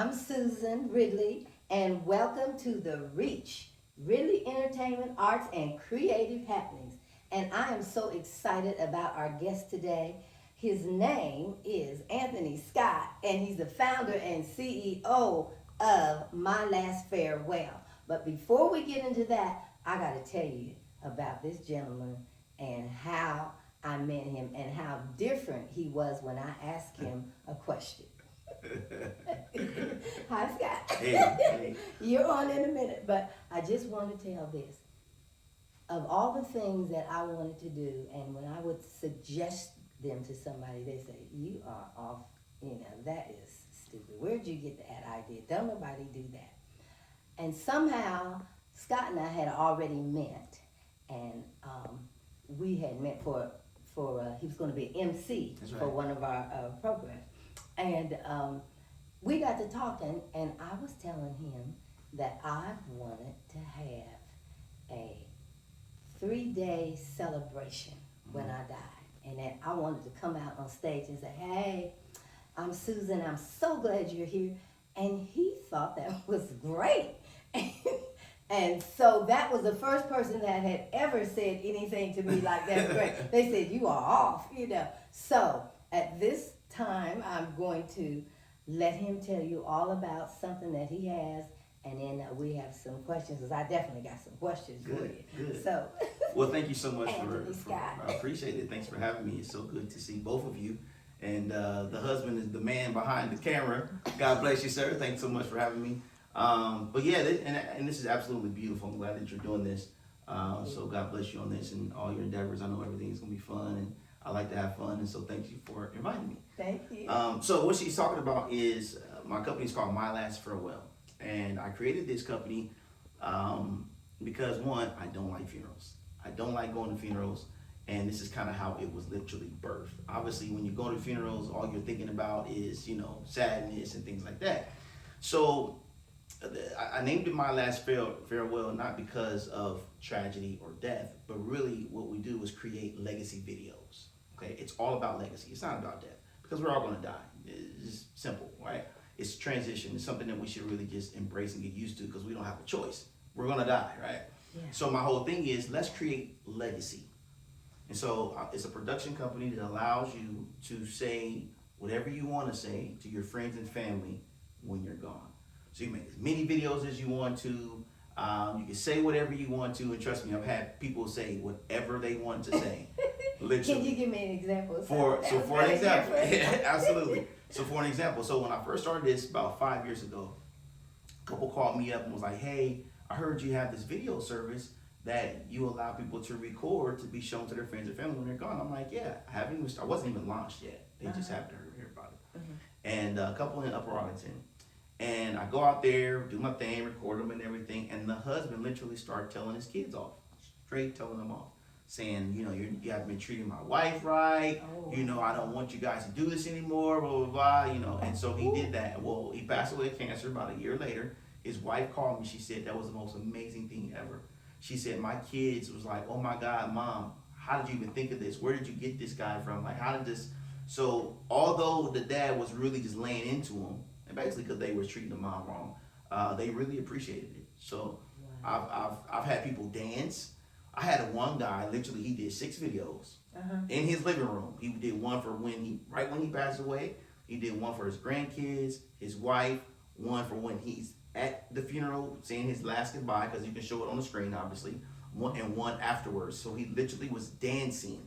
I'm Susan Ridley, and welcome to the Reach Ridley Entertainment, Arts, and Creative Happenings. And I am so excited about our guest today. His name is Anthony Scott, and he's the founder and CEO of My Last Farewell. But before we get into that, I got to tell you about this gentleman and how I met him and how different he was when I asked him a question. Hi, Scott. Hey. You're on in a minute, but I just want to tell this. Of all the things that I wanted to do, and when I would suggest them to somebody, they say, you are off, that is stupid. Where'd you get that idea? Don't nobody do that. And somehow, Scott and I had already met, and we had met for he was going to be an MC for one of our programs. And we got to talking, and I was telling him that I wanted to have a 3-day celebration when I died, and that I wanted to come out on stage and say, hey, I'm Susan, I'm so glad you're here. And he thought that was great. And so that was the first person that had ever said anything to me like that's great. They said, you are off, So at this time, I'm going to let him tell you all about something that he has, and then we have some questions, because I definitely got some questions for you. Good. So, well, thank you so much for I appreciate it. Thanks for having me. It's so good to see both of you. And the husband is the man behind the camera. God bless you, sir. Thanks so much for having me. But yeah, and this is absolutely beautiful. I'm glad that you're doing this. So God bless you on this and all your endeavors. I know everything's going to be fun, and I like to have fun, and so thank you for inviting me. Thank you. So what she's talking about is my company is called My Last Farewell, and I created this company because, one, I don't like funerals. I don't like going to funerals, and this is kind of how it was literally birthed. Obviously, when you go to funerals, all you're thinking about is, sadness and things like that. So I named it My Last Farewell not because of tragedy or death, but really what we do is create legacy videos. Okay, it's all about legacy. It's not about death, because we're all going to die. It's simple, right? It's transition. It's something that we should really just embrace and get used to, because we don't have a choice. We're going to die, right? Yeah. So my whole thing is, let's create legacy. And so it's a production company that allows you to say whatever you want to say to your friends and family when you're gone. So you make as many videos as you want to. You can say whatever you want to, and trust me, I've had people say whatever they want to say. Literally. Can you give me an example? For an example, yeah, absolutely. So for an example, so when I first started this about 5 years ago, a couple called me up and was like, "Hey, I heard you have this video service that you allow people to record to be shown to their friends and family when they're gone." I'm like, "Yeah, I wasn't even launched yet. They just happened to hear about it." And a couple in Upper Arlington. And I go out there, do my thing, record them and everything, and the husband literally started telling his kids off, straight telling them off, saying, you haven't been treating my wife right, I don't want you guys to do this anymore, blah, blah, blah, and so he did that. Well, he passed away of cancer about a year later. His wife called me, she said that was the most amazing thing ever. She said, my kids was like, oh my God, Mom, how did you even think of this? Where did you get this guy from? Like, how did this? So although the dad was really just laying into him, and basically because they were treating the mom wrong, they really appreciated it. So I've had people dance. I had one guy, literally, he did 6 videos in his living room. He did one for right when he passed away. He did one for his grandkids, his wife, one for when he's at the funeral, saying his last goodbye, because you can show it on the screen, obviously, and one afterwards. So he literally was dancing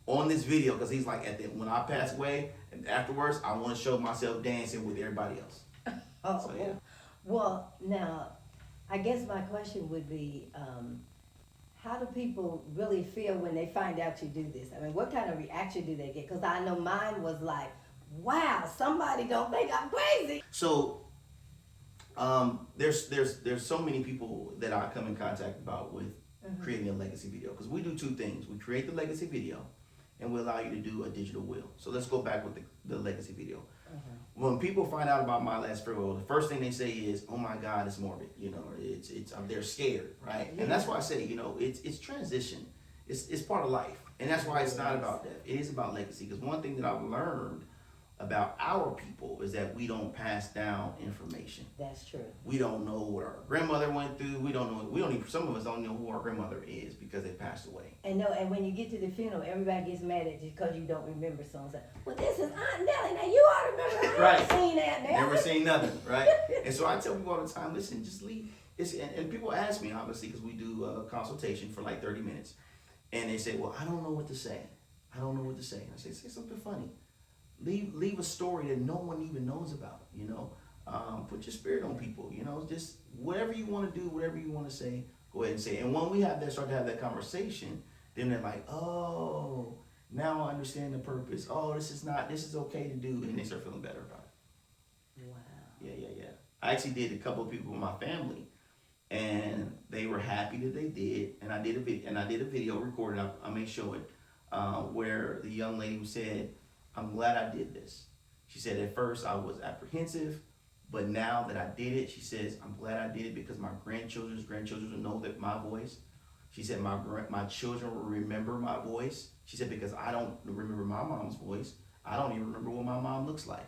on this video, because he's like, when I pass away and afterwards, I want to show myself dancing with everybody else. So, yeah. Well, now, I guess my question would be, how do people really feel when they find out you do this? I mean, what kind of reaction do they get? Because I know mine was like, wow, somebody don't think I'm crazy. So there's so many people that I come in contact about with creating a legacy video, because we do 2 things. We create the legacy video, and we allow you to do a digital will. So let's go back with the legacy video. When people find out about My Last Farewell, the first thing they say is, "Oh my God, it's morbid." They're scared, right? Yeah. And that's why I say, it's transition. It's part of life, and that's why it's not about death. It is about legacy. Because one thing that I've learned about our people is that we don't pass down information. That's true. We don't know what our grandmother went through. We don't know. We don't even. Some of us don't know who our grandmother is because they passed away. And no, and when you get to the funeral, everybody gets mad at you because you don't remember songs. Like, well, this is Aunt Nellie. Now you ought to remember. I haven't seen that. Nellie. Never seen nothing, right? And so I tell people all the time, listen, just leave. And people ask me, obviously, because we do a consultation for like 30 minutes, and they say, well, I don't know what to say. I don't know what to say. And I say something funny. Leave a story that no one even knows about, you know. Put your spirit on people, you know. Just whatever you want to do, whatever you want to say, go ahead and say it. And when we start to have that conversation, then they're like, oh, now I understand the purpose. Oh, this is okay to do. And they start feeling better about it. Wow. Yeah. I actually did a couple of people in my family, and they were happy that they did. And I did a video recorded. I may show it, where the young lady said, I'm glad I did this. She said, at first I was apprehensive, but now that I did it, she says, I'm glad I did it because my grandchildren's grandchildren will know that my voice. She said, my children will remember my voice. She said, because I don't remember my mom's voice. I don't even remember what my mom looks like.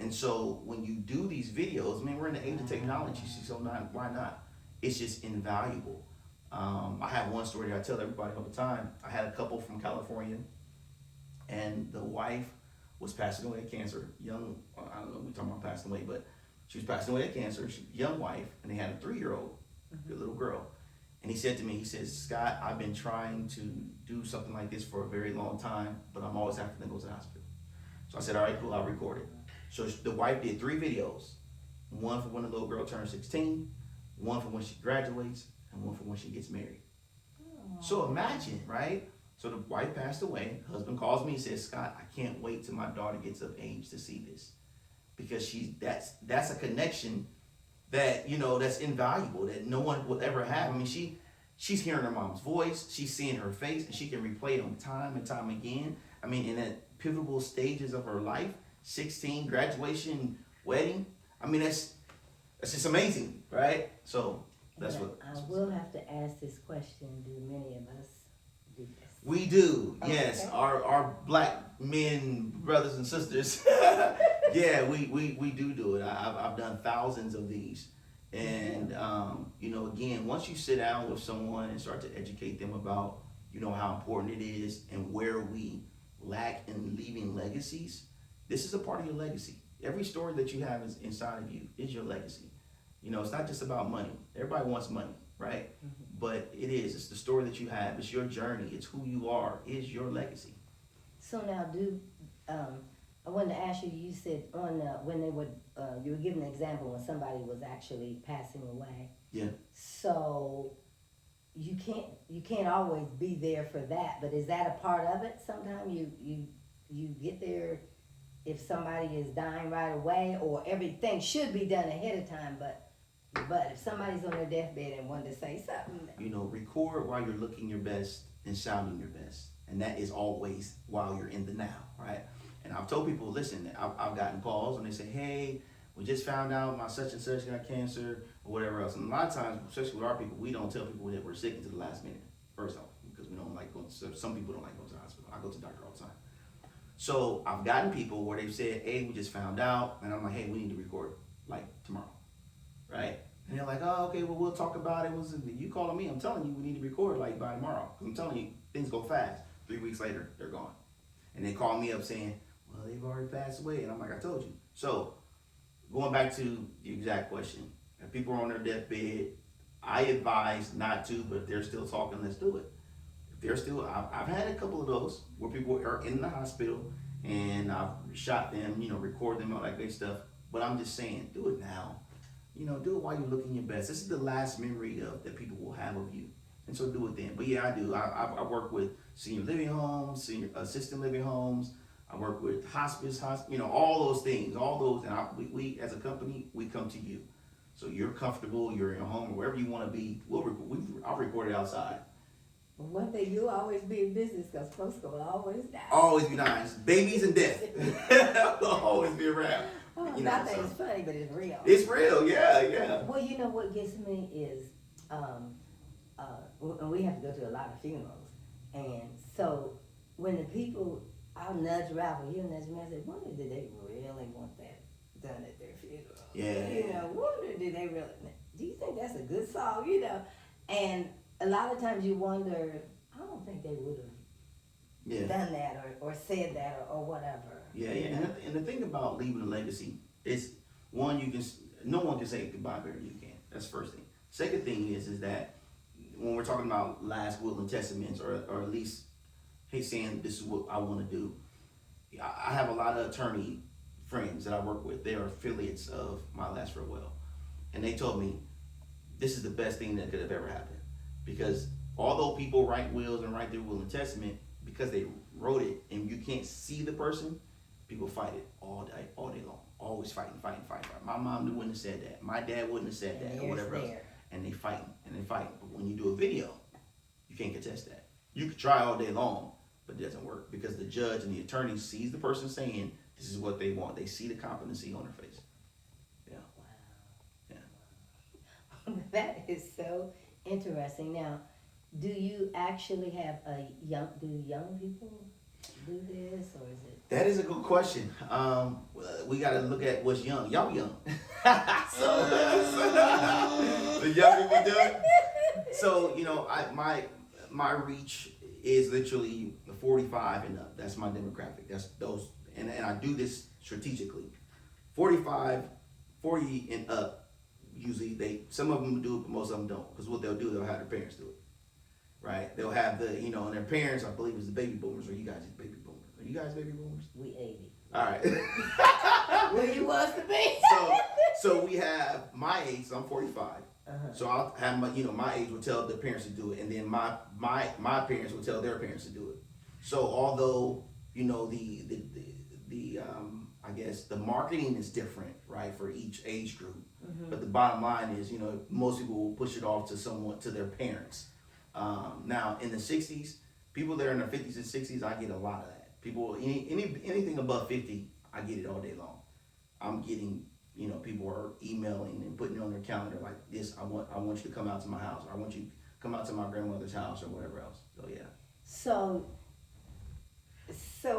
And so when you do these videos, I mean, we're in the age of technology, so why not? It's just invaluable. I have one story that I tell everybody all the time. I had a couple from California, and the wife was passing away of cancer. Young, I don't know, we're talking about passing away, but she was passing away of cancer. Young wife, and they had a 3-year-old, a little girl. And he said to me, he says, Scott, I've been trying to do something like this for a very long time, but I'm always having to go to the hospital. So I said, all right, cool, I'll record it. So the wife did 3 videos. One for when the little girl turns 16, one for when she graduates, and one for when she gets married. Aww. So imagine, right? So the wife passed away. Husband calls me and says, Scott, I can't wait till my daughter gets of age to see this. Because that's a connection that, you know, that's invaluable, that no one will ever have. I mean, she's hearing her mom's voice, she's seeing her face, and she can replay it on time and time again. I mean, in that pivotal stages of her life, 16, graduation, wedding. I mean, that's just amazing, right? So that's what I will have to ask this question. Do many of us do this? We do, okay. Yes. Our black men, brothers and sisters, yeah, we do it. I've done thousands of these. And, you know, again, once you sit down with someone and start to educate them about, you know, how important it is and where we lack in leaving legacies, this is a part of your legacy. Every story that you have is inside of you is your legacy. You know, it's not just about money. Everybody wants money, right? Mm-hmm. But it's the story that you have. It's your journey. It's who you are. Is your legacy. So now, I wanted to ask you. You said when they would, you were giving an example when somebody was actually passing away. Yeah. So you can't always be there for that. But is that a part of it? Sometimes you get there if somebody is dying right away, or everything should be done ahead of time. But if somebody's on their deathbed and wanted to say something, you know, record while you're looking your best and sounding your best, and that is always while you're in the now, right? And I've told people, listen, I've gotten calls and they say, hey, we just found out my such and such got cancer or whatever else. And a lot of times, especially with our people, we don't tell people that we're sick until the last minute, first off, because we don't like going to, some people don't like going to the hospital. I go to the doctor all the time. So I've gotten people where they've said, hey, we just found out, and I'm like, hey, we need to record like tomorrow, right? And they're like, oh, okay, well, we'll talk about it. You calling me, I'm telling you, we need to record like by tomorrow. I'm telling you, things go fast. 3 weeks later, they're gone. And they call me up saying, well, they've already passed away. And I'm like, I told you. So going back to the exact question, if people are on their deathbed, I advise not to, but if they're still talking, let's do it. If they're still, I've had a couple of those where people are in the hospital and I've shot them, you know, record them, all that good stuff. But I'm just saying, do it now. You know, do it while you're looking your best. This is the last memory that people will have of you. And so do it then. But yeah, I do. I work with senior living homes, senior assisted living homes. I work with hospice, you know, all those things, all those. And we as a company, we come to you. So you're comfortable, you're in your home, or wherever you want to be. I'll record it outside. Well, one thing, you'll always be in business because folks will always die. Always be nice. Babies and death. They'll always be around. Oh, you know, I think it's funny, but it's real. It's real, yeah. Well, you know what gets me is, we have to go to a lot of funerals. And so when the people, I'll nudge Ralph, and he'll nudge me. I said, wonder did they really want that done at their funeral? Yeah. You know, wonder did they really? Do you think that's a good song? You know, and a lot of times you wonder. I don't think they would have done that or said that or whatever. Yeah, yeah. And the thing about leaving a legacy is, one, no one can say goodbye better than you can. That's the first thing. Second thing is that when we're talking about last will and testaments, or at least, hey, saying this is what I want to do. I have a lot of attorney friends that I work with. They are affiliates of My Last Farewell. And they told me this is the best thing that could have ever happened. Because although people write wills and write their will and testament, because they wrote it and you can't see the person, people fight it all day long. Always fighting. My mom wouldn't have said that. My dad wouldn't have said that, or whatever else. And they fighting. But when you do a video, you can't contest that. You could try all day long, but it doesn't work because the judge and the attorney sees the person saying this is what they want. They see the competency on their face. Yeah. Wow. Yeah. That is so interesting. Now, do you actually have do young people do this, or is it? That is a good question. We got to look at what's young. Y'all young. so the young people do it. So, you know, my reach is literally 45 and up. That's my demographic. That's those, and I do this strategically. 45, 40 and up. Usually, some of them do it, but most of them don't. Because what they'll do, they'll have their parents do it. Right? They'll have and their parents, I believe, is the baby boomers, or you guys is baby boomers. Are you guys baby boomers? We 80. All right. Where you was to be. So we have my age. So I'm 45. So I'll have my age will tell their parents to do it, and then my parents will tell their parents to do it. So although the I guess the marketing is different, right, for each age group, but the bottom line is most people will push it off to their parents. Now in the 60s, people that are in their 50s and 60s, I get a lot of that. People anything above 50, I get it all day long. I'm getting. People are emailing and putting it on their calendar like this. I want you to come out to my house, or I want you to come out to my grandmother's house, or whatever else. So yeah. So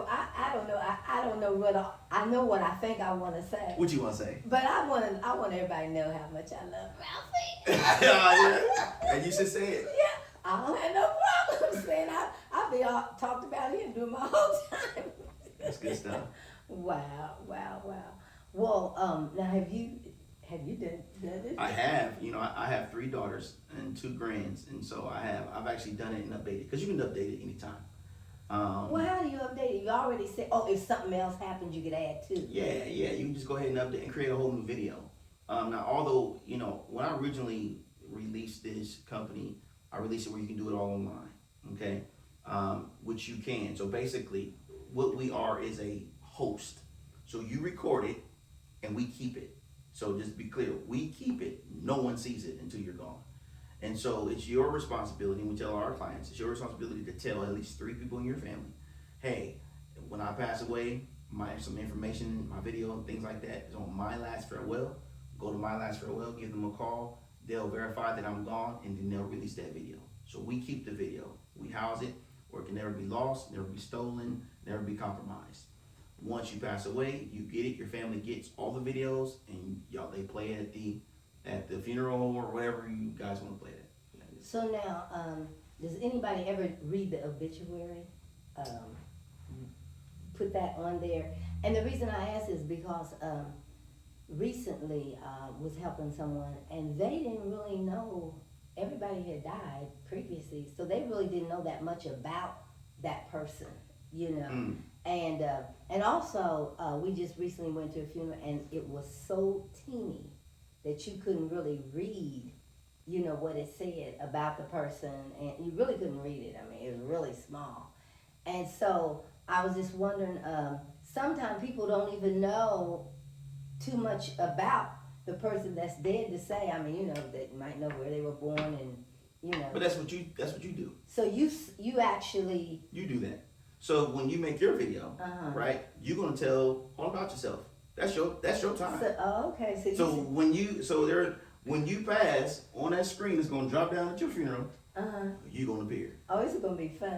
I don't know. I don't know I know what I think I want to say. What you want to say? But I want everybody to know how much I love Ralphie. Yeah. And you should say it. Yeah, I don't have no problem saying I'll be all talked about him doing my whole time. That's good stuff. Wow. Well, now have you done this? I have. I have 3 daughters and 2 grands, and so I've actually done it and updated, because you can update it anytime. Well, how do you update it? You already said, if something else happens, you could add to. Yeah. You can just go ahead and update and create a whole new video. Now, although when I originally released this company, I released it where you can do it all online. Okay, which you can. So basically, what we are is a host. So you record it, and we keep it. So just be clear, we keep it. No one sees it until you're gone. And so it's your responsibility, and we tell our clients, it's your responsibility to tell at least 3 people in your family, hey, when I pass away, some information, my video and things like that is on My Last Farewell. Go to My Last Farewell, give them a call. They'll verify that I'm gone, and then they'll release that video. So we keep the video. We house it where it can never be lost, never be stolen, never be compromised. Once you pass away, you get it. Your family gets all the videos, and they play it at the funeral or wherever you guys want to play it. So now, does anybody ever read the obituary? Put that on there. And the reason I ask is because recently was helping someone, and they didn't really know. Everybody had died previously, so they really didn't know that much about that person, And also, we just recently went to a funeral, and it was so teeny that you couldn't really read, what it said about the person, and you really couldn't read it. I mean, it was really small. And so I was just wondering, sometimes people don't even know too much about the person that's dead to say. I mean, they might know where they were born, and But that's what you do. So you actually do that. So when you make your video, right, you're gonna tell all about yourself. That's your time. So, okay. So when you pass, on that screen, it's gonna drop down at your funeral. You're gonna appear. Oh, it's gonna be fun.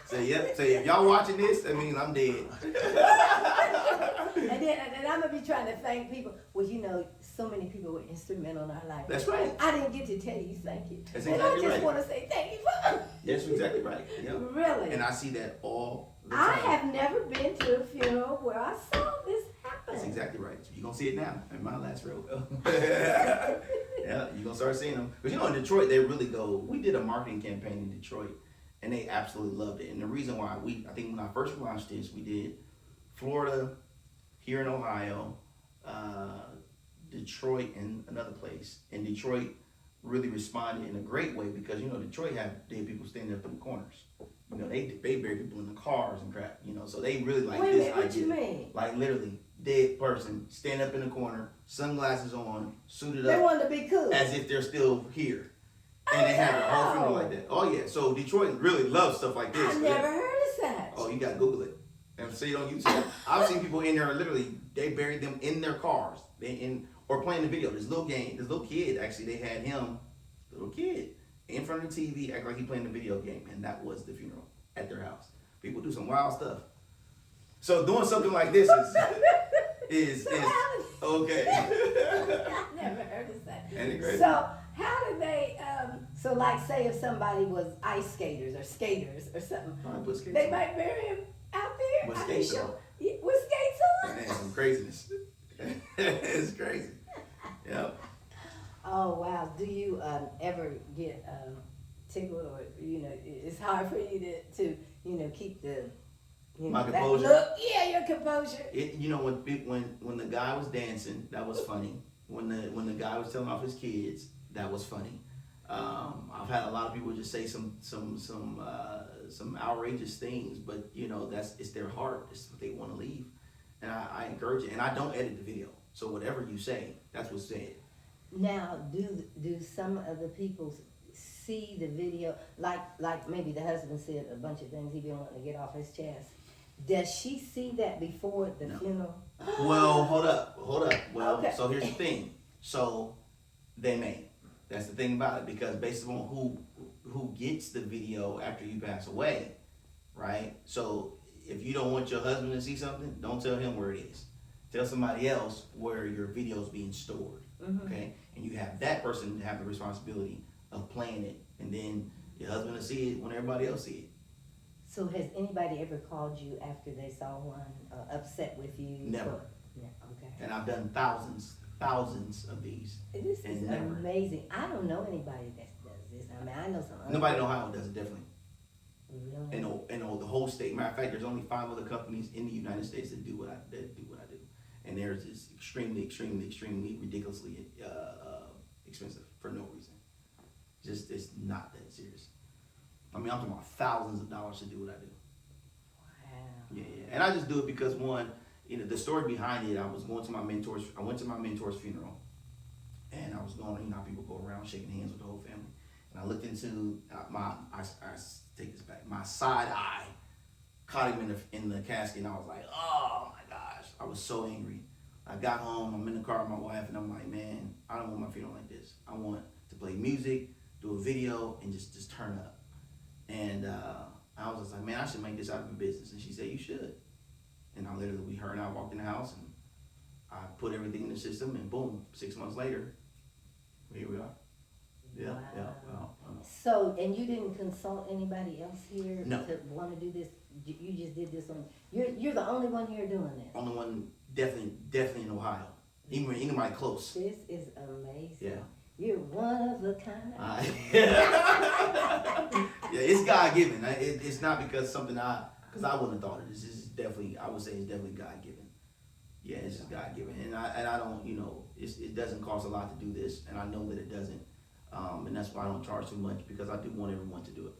Say, yep. Say, if y'all watching this, that means I'm dead. And I'm gonna be trying to thank people. Well, you know, so many people were instrumental in our life. That's right. I didn't get to tell you thank you. That's and exactly I just right. want to say thank you for. That's exactly right. Yep. Really. And I see that all the I time. have never been to a funeral where I saw this happen. That's exactly right. You're going to see it now in my last row. Yeah, you're going to start seeing them. But you know, in Detroit, they really go. We did a marketing campaign in Detroit, and they absolutely loved it. And the reason why I think when I first launched this, we did Florida, here in Ohio, Detroit, and another place. And Detroit really responded in a great way because, you know, Detroit had dead people standing up in the corners. You know, they bury people in the cars and crap, you know, so they really like Wait a this minute, what idea. you mean? Like literally, dead person, stand up in the corner, sunglasses on, suited They up, wanted to be cool. as if they're still here. And they had a whole funeral like that. Oh yeah, so Detroit really loves stuff like this. I never heard of such. Oh, you gotta Google it and see it on YouTube. I've seen people in there literally, they buried them in their cars, or playing the video. This little kid, actually, they had him, little kid, in front of the TV, act like he playing the video game, and that was the funeral at their house. People do some wild stuff. So doing something like this is okay. I never heard of that. Ain't it crazy? So how do they? So like, say if somebody was ice skaters or skaters or something, Probably put skates they on. might bury him out there. With Are you skates sure? on. Yeah, with skates on. Man, some craziness. It's crazy. Yep. Oh wow! Do you ever get tickled, or you know, it's hard for you to you know keep the My that composure? look? Yeah, your composure. You know, when the guy was dancing, that was funny. When the guy was telling off his kids, that was funny. I've had a lot of people just say some outrageous things, but you know, it's their heart. It's what they want to leave, and I encourage it. And I don't edit the video, so whatever you say, that's what's said. Now, do some of the people see the video? Like maybe the husband said a bunch of things he didn't want to get off his chest. Does she see that before the No. funeral? Well, hold up. Well, Okay. So here's the thing. So they may. That's the thing about it, because based on who gets the video after you pass away, right? So if you don't want your husband to see something, don't tell him where it is. Tell somebody else where your video is being stored. Mm-hmm. Okay, and you have that person have the responsibility of playing it, and then your husband will see it when everybody else see it. So has anybody ever called you after they saw one, upset with you? Never. No, okay. And I've done thousands of these. This is And never. amazing. I don't know anybody that does this. I mean, I know some. Nobody in Ohio does it, definitely. Really? And the whole state. Matter of fact, there's only 5 other companies in the United States that do what I do. And theirs is extremely ridiculously expensive for no reason. Just, it's not that serious. I mean, I'm talking about thousands of dollars to do what I do. Wow. Yeah. And I just do it because, one, you know, the story behind it, I went to my mentor's funeral, and I was going, you know, how people go around shaking hands with the whole family. And I looked into I take this back, my side eye caught him in the casket, and I was like, oh my gosh, I was so angry. I got home, I'm in the car with my wife, and I'm like, man, I don't want my funeral like this. I want to play music, do a video, and just turn up. And I was just like, man, I should make this out of a business. And she said, you should. And her and I walked in the house, and I put everything in the system, and boom, 6 months later, here we are. Yeah, Wow. yeah. So, and you didn't consult anybody else here No. to want to do this? You just did this on. You're the only one here doing this. Only one, definitely in Ohio. Even anybody close. This is amazing. Yeah. You're one of a kind. Yeah, it's God given. It's not because because I wouldn't have thought of this. This is definitely, I would say it's definitely God given. Yeah, it's just God given, and I don't, you know, it doesn't cost a lot to do this, and I know that it doesn't, and that's why I don't charge too much, because I do want everyone to do it.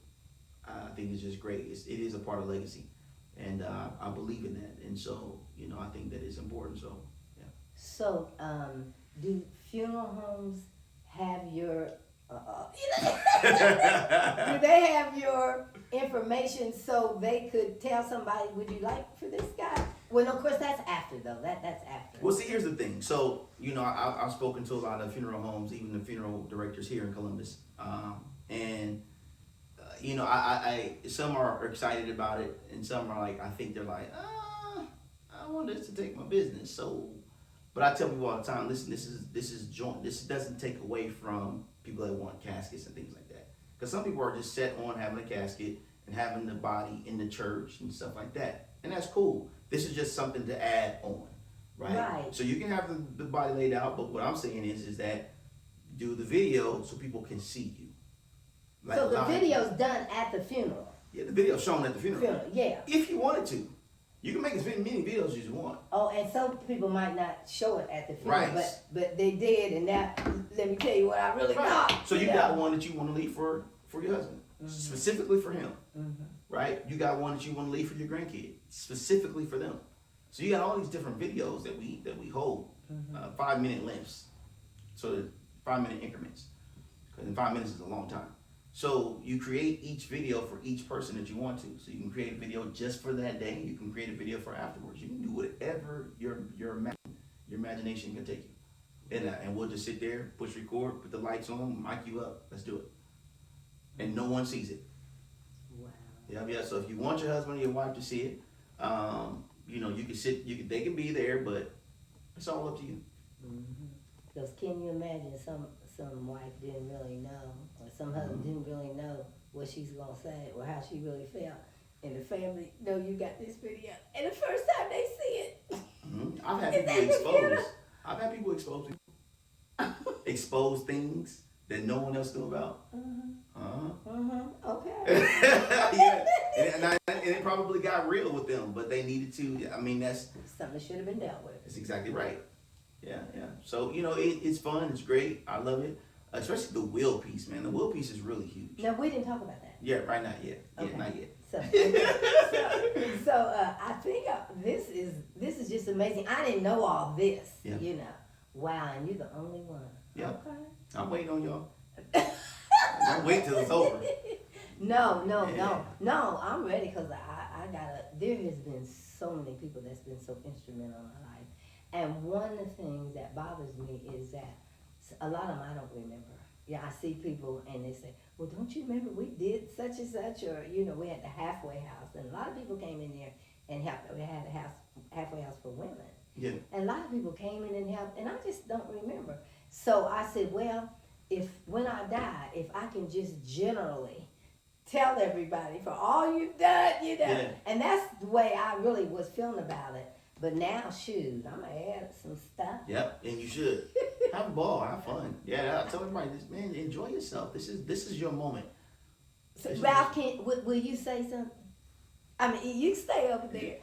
I think it's just great. It is a part of legacy, and I believe in that, and so, you know, I think that it's important. So yeah. So, do funeral homes have your? Do they have your information so they could tell somebody, would you like for this guy? Well, no, of course, that's after, though. That's after. Well, see, here's the thing. So, you know, I've spoken to a lot of funeral homes, even the funeral directors here in Columbus. And you know, I some are excited about it, and some are like, I think they're like, I want this to take my business. So, but I tell people all the time, listen, this is joint. This doesn't take away from people that want caskets and things like that. Because some people are just set on having a casket and having the body in the church and stuff like that, and that's cool. This is just something to add on, right? Right. So you can have the body laid out, but what I'm saying is that do the video so people can see you. Like so the live. video's done at the funeral. Yeah, the video's shown at the funeral. Yeah. If you wanted to. You can make as many videos as you want. Oh, and some people might not show it at the funeral, Right. but they did, and now let me tell you what I really got. So you got one that you want to leave for your husband, specifically for him, right? You got one that you want to leave for your grandkid, specifically for them. So you got all these different videos that we hold, 5-minute lengths, so 5-minute increments, because 5 minutes is a long time. So you create each video for each person that you want to. So you can create a video just for that day. You can create a video for afterwards. You can do whatever your imagination can take you. And we'll just sit there, push record, put the lights on, mic you up. Let's do it. And no one sees it. Wow. Yeah. So if you want your husband or your wife to see it, you know, you can sit. They can be there, but it's all up to you. Because can you imagine some wife didn't really know, or some husband didn't really know what she's gonna say or how she really felt, and the family know you got this video, and the first time they see it, I've had Is people that exposed. I've had people expose things that no one else knew about. Okay. Yeah, and it probably got real with them, but they needed to. I mean, that's Something should have been dealt with. That's exactly right. Yeah. So, you know, it's fun. It's great. I love it. Especially the will piece, man. The will piece is really huge. No, we didn't talk about that. Yeah, right. Not yet. Okay. Yeah, not yet. So I think this is just amazing. I didn't know all this. Yeah. You know. Wow, and you're the only one. Yeah. Okay. I'm waiting on y'all. Don't wait till it's over. No, Yeah. I'm ready because there has been so many people that's been so instrumental in my life. And one of the things that bothers me is that a lot of them I don't remember. Yeah, I see people and they say, well, don't you remember we did such and such, or, you know, we had the halfway house. And a lot of people came in there and helped. We had a halfway house for women. Yeah. And a lot of people came in and helped, and I just don't remember. So I said, well, when I die, if I can just generally tell everybody for all you've done, you know. Yeah. And that's the way I really was feeling about it. But now, shoot, I'm going to add some stuff. Yep, and you should. Have a ball, have fun. Yeah, I tell everybody this, man, enjoy yourself. This is your moment. So, Ralph, will you say something? I mean, you stay over there.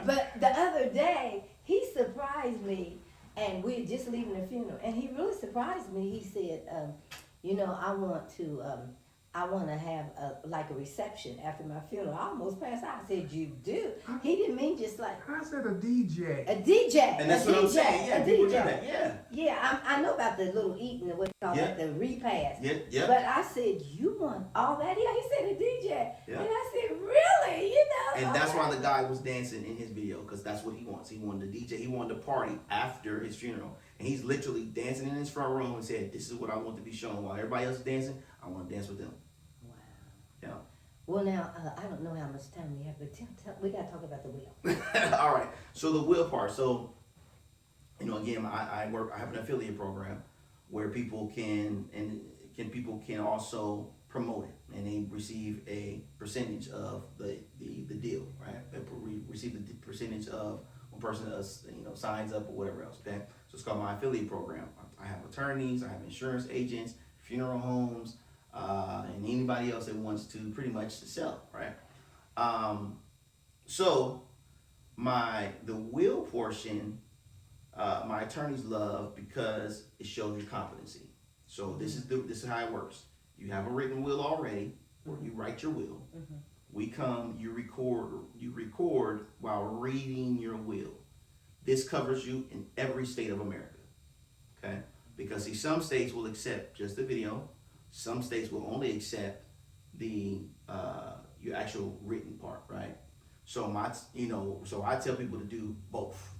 But the other day, he surprised me, and we were just leaving the funeral, and he really surprised me. He said, you know, I want to have a reception after my funeral. I almost passed out. I said, you do? He didn't mean just like I said a DJ. a DJ. And that's what I'm saying. Yeah, people do that. Yeah. Yeah, I know about the little eating, what you call that, the repast. Yeah. But I said, you want all that? Yeah, he said a DJ. Yeah. And I said, really? You know? And that's why the guy was dancing in his video, because that's what he wants. He wanted the DJ. He wanted to party after his funeral. And he's literally dancing in his front room and said, this is what I want to be shown. While everybody else is dancing, I want to dance with them. Wow. Yeah. Well, now, I don't know how much time we have, but we got to talk about the will. All right. So the will part. So, you know, again, I have an affiliate program where people can also promote it, and they receive a percentage of the deal, right? They receive the percentage of one person signs up or whatever else. Okay. So it's called my affiliate program. I have attorneys, I have insurance agents, funeral homes, and anybody else that wants to pretty much sell, right? So the will portion, my attorneys love because it shows your competency. So this is how it works. You have a written will already, or you write your will. Mm-hmm. We come, you record while reading your will. This covers you in every state of America, okay? Because see, some states will accept just the video. Some states will only accept your actual written part, right? So I tell people to do both,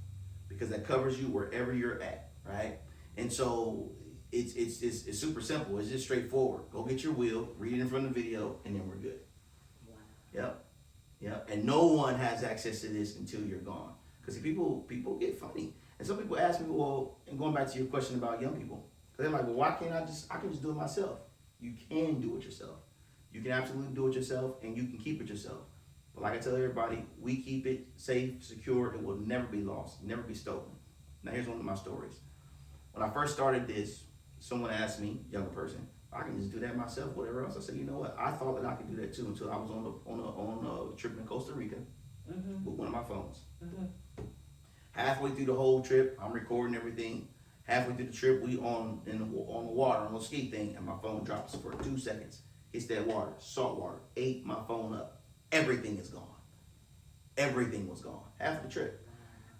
because that covers you wherever you're at, right? And so it's super simple. It's just straightforward. Go get your will, read it in front of the video, and then we're good. Wow. Yep. Yep. And no one has access to this until you're gone. Because people get funny. And some people ask me, well, and going back to your question about young people, they're like, well, why can't I can just do it myself. You can do it yourself. You can absolutely do it yourself, and you can keep it yourself. But like I tell everybody, we keep it safe, secure. It will never be lost, never be stolen. Now here's one of my stories. When I first started this, someone asked me, younger person, I can just do that myself, whatever else. I said, you know what? I thought that I could do that too until I was on a trip in Costa Rica with one of my phones. Halfway through the whole trip, I'm recording everything. Halfway through the trip, we on the water on a ski thing, and my phone drops for 2 seconds. Hits that water, salt water, ate my phone up. Everything is gone. Everything was gone. Half of the trip.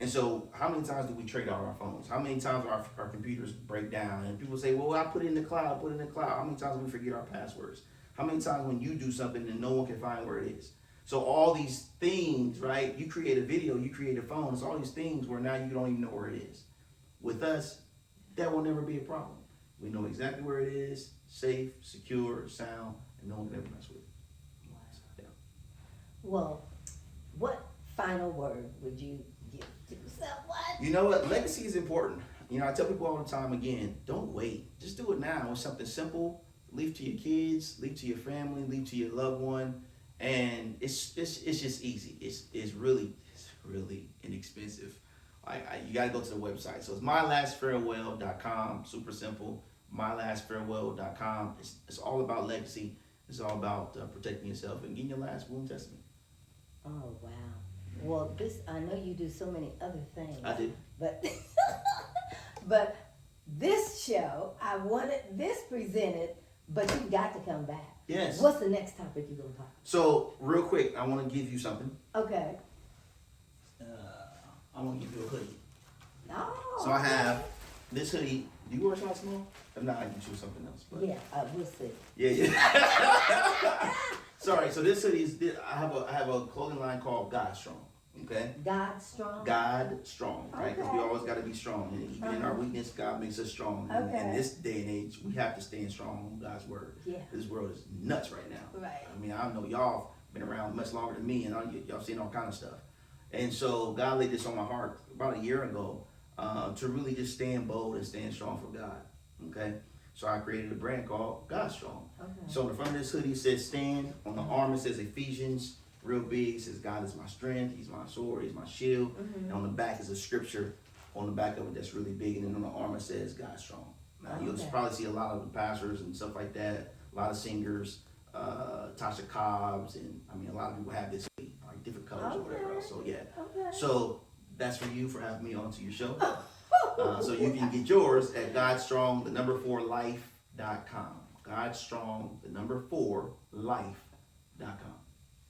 And so, how many times do we trade out our phones? How many times our computers break down? And people say, well, I put it in the cloud, put it in the cloud. How many times do we forget our passwords? How many times when you do something and no one can find where it is? So all these things, right? You create a video, you create a phone. It's all these things where now you don't even know where it is. With us, that will never be a problem. We know exactly where it is, safe, secure, sound, and no one can ever mess with it. Wow. Yeah. Well, what final word would you give to someone? You know what? Legacy is important. You know, I tell people all the time, again, don't wait. Just do it now. It's something simple. Leave to your kids, leave to your family, leave to your loved one. And it's just easy. It's really inexpensive. You got to go to the website. So it's mylastfarewell.com. Super simple. mylastfarewell.com. It's all about legacy. It's all about protecting yourself and getting your last will and testament. Oh, wow. Well, I know you do so many other things. I do. But, but this show, I wanted this presented, but you've got to come back. Yes. What's the next topic you're going to talk about? So, real quick, I want to give you something. Okay. I want to give you a hoodie. Oh. So I have this hoodie. Do you wear size small? If not, I can choose something else. But Yeah, we'll see. Yeah. Sorry. So this hoodie is. I have a clothing line called God Strong. Okay. God strong. God Strong, right? Because we Okay. always got to be strong, and even in our weakness, God makes us strong. And Okay. in this day and age, we have to stand strong on God's word. Yeah. This world is nuts right now. Right. I mean, I know y'all been around much longer than me, and y'all seen all kind of stuff. And so God laid this on my heart about a year ago to really just stand bold and stand strong for God. Okay? So I created a brand called God Strong. Okay. So on the front of this hoodie it says stand. On the arm it says Ephesians. Real big. It says God is my strength. He's my sword. He's my shield. And on the back is a scripture on the back of it that's really big. And then on the arm it says God Strong. Now you'll probably see a lot of the pastors and stuff like that. A lot of singers. Tasha Cobbs. And I mean a lot of people have this hoodie. Like different colors or whatever else. So yeah. Okay. So that's for you for having me onto your show. So you can get yours at godstrong4life.com. godstrong4life.com.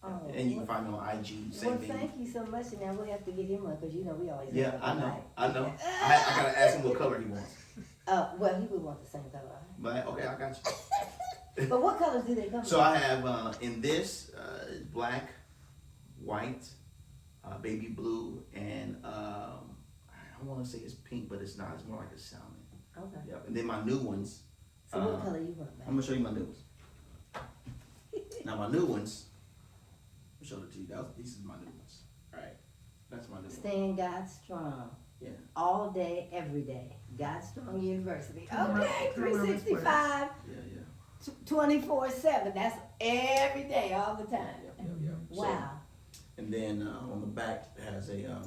Oh, And you can find me on IG. Same well, thing. thank you so much. And now we'll have to get him one because we always Yeah, have I one, know. right? I know. I gotta ask him what color he wants. Well, he would want the same color. But okay, I got you. But what colors do they come So in? I have in this black, white, baby blue, and I want to say it's pink, but it's not. It's more like a salmon. Okay. Yep. And then my new ones. So what color you want, man? I'm gonna show you my new ones. Now my new ones. I'll show it to you. These are my new ones. All right. That's my new ones. Stand God strong. Yeah. All day, every day. God Strong University. Come on, Okay, come on, 365, Yeah. 24/7. That's every day, all the time. Yep. Wow. And then on the back it has a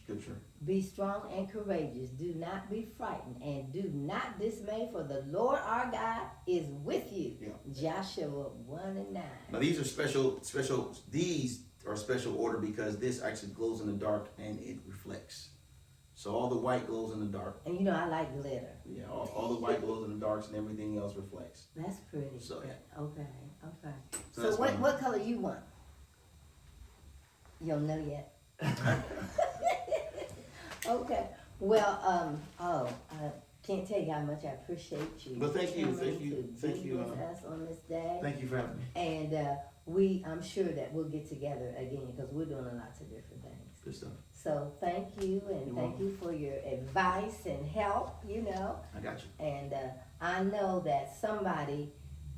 scripture. Be strong and courageous. Do not be frightened and do not dismay, for the Lord our God is with you. Yeah. Joshua 1:9. Now these are special. These are special order because this actually glows in the dark and it reflects. So all the white glows in the dark. And you know I like glitter. Yeah, all the white glows in the darks and everything else reflects. That's pretty. So, yeah. Okay. So So that's fine. what color you want? You don't know yet. Okay. Well, I can't tell you how much I appreciate you. Well, thank you, coming thank you, to thank be you, with us on this day. Thank you for having me. And I'm sure that we'll get together again because we're doing lots of different things. Good stuff. So thank you, and You're thank welcome. you for your advice and help, you know. I got you. And I know that somebody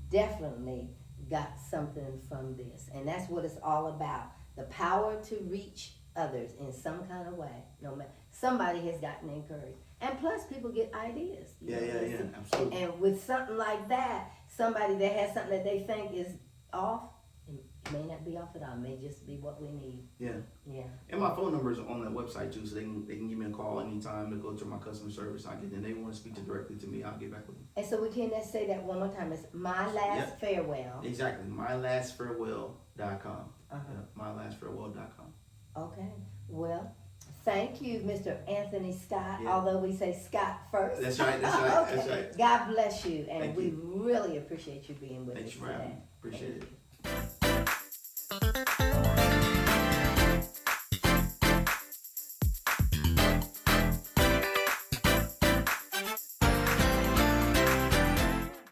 definitely got something from this. And that's what it's all about. The power to reach others in some kind of way. No matter, somebody has gotten encouraged. And plus people get ideas. You Yeah, know, yeah, yeah, absolutely. And with something like that, somebody that has something that they think is off, it may not be off at all. It may just be what we need. Yeah. Yeah. And my phone number is on that website too, so they can give me a call anytime to go to my customer service. I get, and they want to speak directly to me, I'll get back with them. And so we can just say that one more time. It's My Last Farewell. Exactly. mylastfarewell.com. Uh-huh. Yeah, mylastfarewell.com. Okay. Well, thank you, Mr. Anthony Scott. Yeah. although we say Scott first. That's right. That's right. Okay. That's right. God bless you, and Thank we you. really appreciate you being with Thanks us for having today. me. Appreciate Thank it. you.